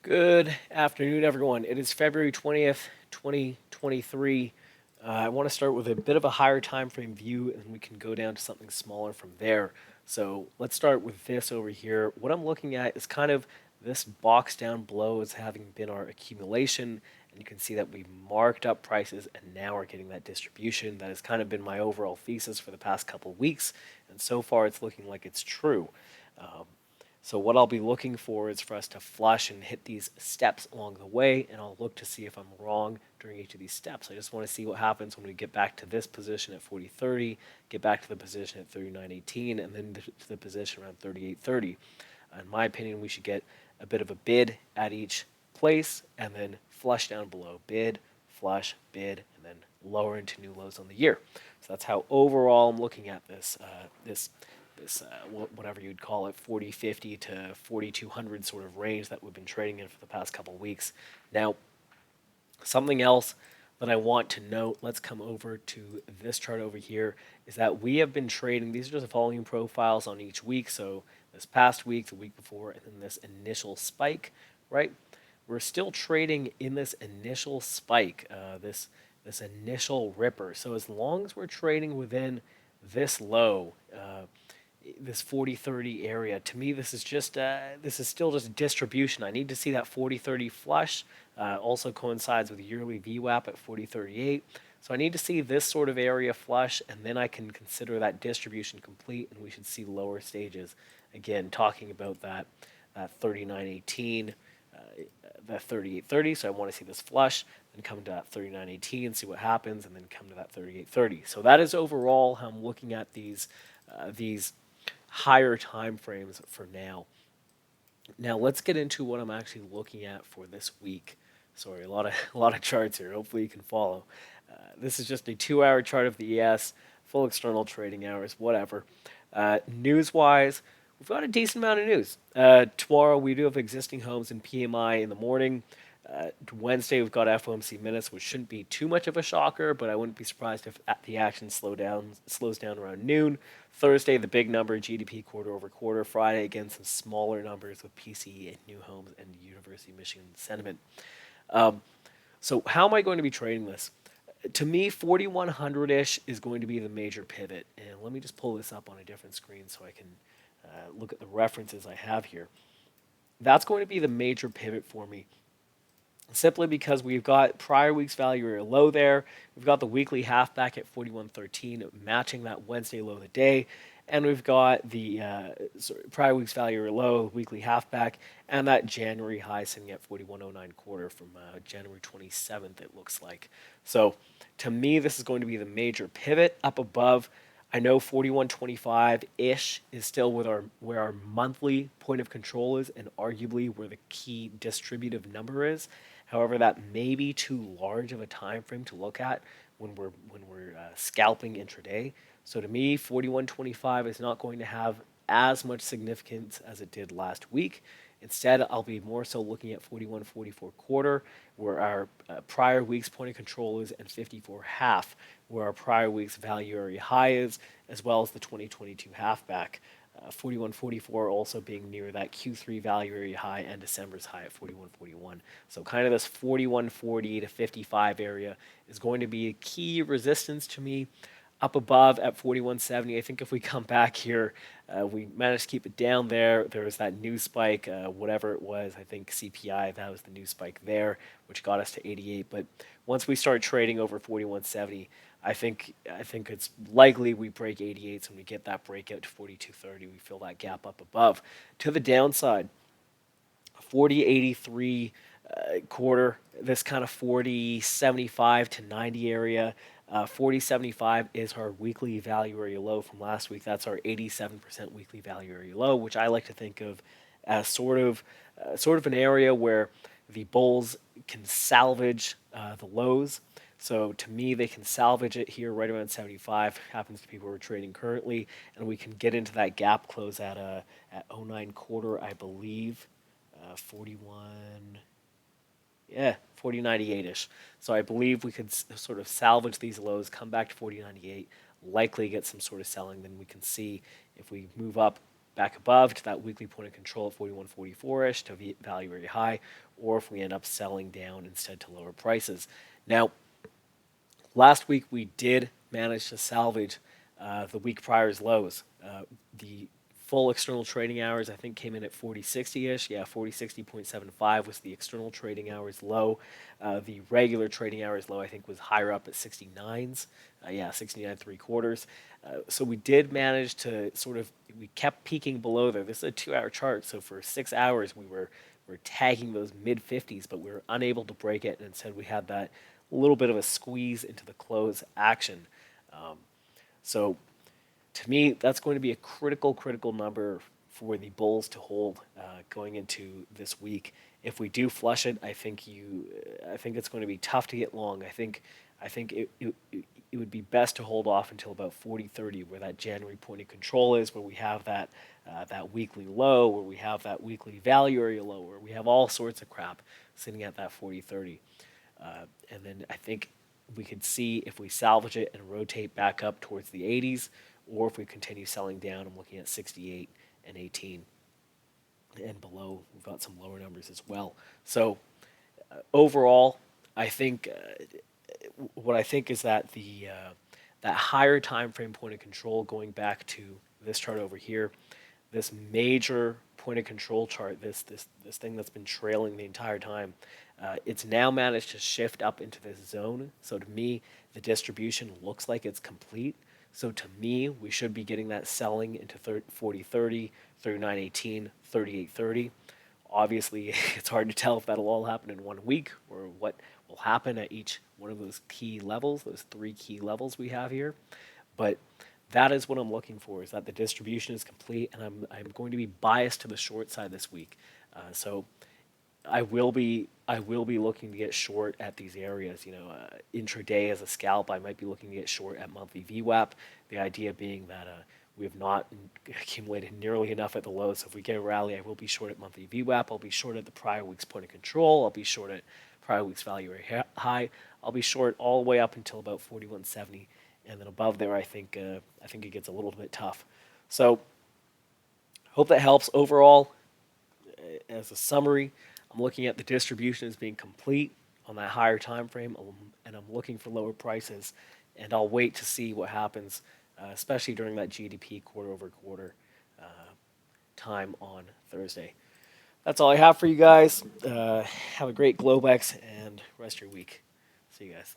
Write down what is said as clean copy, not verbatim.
Good afternoon, everyone. It is February 20th, 2023. I want to start with a bit of a higher time frame view, and we can go down to something smaller from there. So let's start with this over here. What I'm looking at is kind of this box down below as having been our accumulation, and you can see that we've marked up prices, and now we're getting that distribution. That has kind of been my overall thesis for the past couple of weeks, and so far it's looking like it's true. Um, so what I'll be looking for is for us to flush and hit these steps along the way, and I'll look to see if I'm wrong during each of these steps. I just want to see what happens when we get back to this position at 40.30, get back to the position at 39.18, and then to the position around 38.30. In my opinion, we should get a bit of a bid at each place, and then flush down below. Bid, flush, bid, and then lower into new lows on the year. So that's how overall I'm looking at this whatever you'd call it, 40.50 to 4200 sort of range that we've been trading in for the past couple of weeks. Now, something else that I want to note, let's come over to this chart over here, is that we have been trading, these are just volume profiles on each week. So this past week, the week before, and then this initial spike, right? We're still trading in this initial spike, this initial ripper. So as long as we're trading within this low, this 40-30 area, to me this is still just distribution. I need to see that 40-30 flush. Also coincides with yearly VWAP at 40.38. So I need to see this sort of area flush, and then I can consider that distribution complete, and we should see lower stages. Again, talking about that 39.18, that 38.30. So I want to see this flush, then come to that 39.18, see what happens, and then come to that 38.30. So that is overall how I'm looking at these higher time frames for now. Now let's get into what I'm actually looking at for this week. Sorry, a lot of charts here. Hopefully you can follow. This is just a 2-hour chart of the ES, full external trading hours, whatever. News-wise, we've got a decent amount of news. Tomorrow we do have existing homes and PMI in the morning. Wednesday we've got FOMC minutes, which shouldn't be too much of a shocker, but I wouldn't be surprised if the action slows down around noon. Thursday, the big number, GDP quarter over quarter. Friday, again, some smaller numbers with PCE and new homes and University of Michigan sentiment. So how am I going to be trading this? To me, 4100-ish is going to be the major pivot. And let me just pull this up on a different screen so I can look at the references I have here. That's going to be the major pivot for me, simply because we've got prior week's value area low there. We've got the weekly half back at 41.13, matching that Wednesday low of the day. And we've got the prior week's value area low, weekly half back, and that January high sitting at 41.09 quarter from January 27th, it looks like. So to me, this is going to be the major pivot up above. I know 41.25-ish is still where our monthly point of control is, and arguably where the key distributive number is. However, that may be too large of a time frame to look at when we're scalping intraday. So to me, 41.25 is not going to have as much significance as it did last week. Instead, I'll be more so looking at 41.44 quarter, where our prior week's point of control is, and 54 half, where our prior week's value area high is, as well as the 2022 halfback. 41.44 also being near that Q3 value area high and December's high at 41.41. So kind of this 41.40 to 55 area is going to be a key resistance to me. Up above at 41.70, I think if we come back here, we managed to keep it down there. There was that new spike, whatever it was, I think CPI, that was the new spike there, which got us to 88. But once we start trading over 41.70, I think it's likely we break 88, so when we get that breakout to 42.30, we fill that gap up above. To the downside, 40.83 quarter, this kind of 40.75 to 90 area. 40.75 is our weekly value area low from last week. That's our 87% weekly value area low, which I like to think of as sort of an area where the bulls can salvage the lows. So to me, they can salvage it here right around 75. Happens to people who are trading currently, and we can get into that gap close at 09 quarter, I believe, 41. Yeah, 40.98-ish. So I believe we could sort of salvage these lows, come back to 40.98, likely get some sort of selling. Then we can see if we move up back above to that weekly point of control at 41.44-ish to value area high, or if we end up selling down instead to lower prices. Now, last week we did manage to salvage the week prior's lows. The full external trading hours I think came in at 40.60-ish. Yeah, 40.60.75 was the external trading hours low. The regular trading hours low I think was higher up at 69s. Yeah, 69.75. So we did manage to we kept peaking below there. This is a 2-hour chart, so for 6 hours we were tagging those mid 50s, but we were unable to break it, and instead we had that little bit of a squeeze into the close action. So to me, that's going to be a critical number for the bulls to hold going into this week. If we do flush it, I think it's going to be tough to get long. I think it would be best to hold off until about 40.30, where that January point of control is, where we have that weekly low, where we have that weekly value area low, where we have all sorts of crap sitting at that 40.30. And then I think we could see if we salvage it and rotate back up towards the 80s, or if we continue selling down. I'm looking at 68 and 18. And below, we've got some lower numbers as well. So overall, I think what I think is that that higher time frame point of control, going back to this chart over here, this major point of control chart, this thing that's been trailing the entire time, it's now managed to shift up into this zone. So to me, the distribution looks like it's complete. So to me, we should be getting that selling into 40.30, 39.18, 38.30. Obviously, it's hard to tell if that'll all happen in 1 week or what will happen at each one of those key levels, those 3 key levels we have here. But that is what I'm looking for, is that the distribution is complete, and I'm going to be biased to the short side this week. So I will be looking to get short at these areas. Intraday as a scalp, I might be looking to get short at monthly VWAP. The idea being that we have not accumulated nearly enough at the low. So if we get a rally, I will be short at monthly VWAP. I'll be short at the prior week's point of control. I'll be short at prior week's value area high. I'll be short all the way up until about 41.70, and then above there, I think it gets a little bit tough. So hope that helps. Overall, as a summary, I'm looking at the distribution as being complete on that higher time frame, and I'm looking for lower prices, and I'll wait to see what happens, especially during that GDP quarter-over-quarter time on Thursday. That's all I have for you guys. Have a great Globex and rest of your week. See you guys.